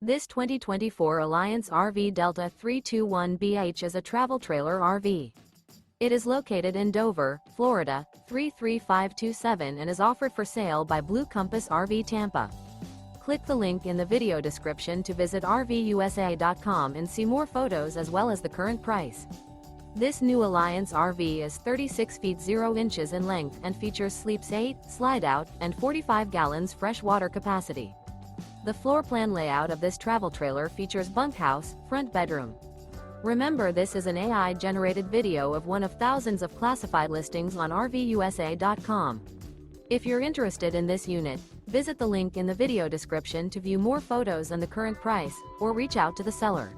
This 2024 Alliance RV Delta 321BH is a travel trailer RV. It is located in Dover, Florida, 33527 and is offered for sale by Blue Compass RV Tampa. Click the link in the video description to visit RVUSA.com and see more photos as well as the current price. This new Alliance RV is 36 feet 0 inches in length and features sleeps 8, slide-out, and 45 gallons fresh water capacity. The floor plan layout of this travel trailer features bunkhouse, front bedroom. Remember, this is an AI-generated video of one of thousands of classified listings on RVUSA.com. If you're interested in this unit, visit the link in the video description to view more photos and the current price, or reach out to the seller.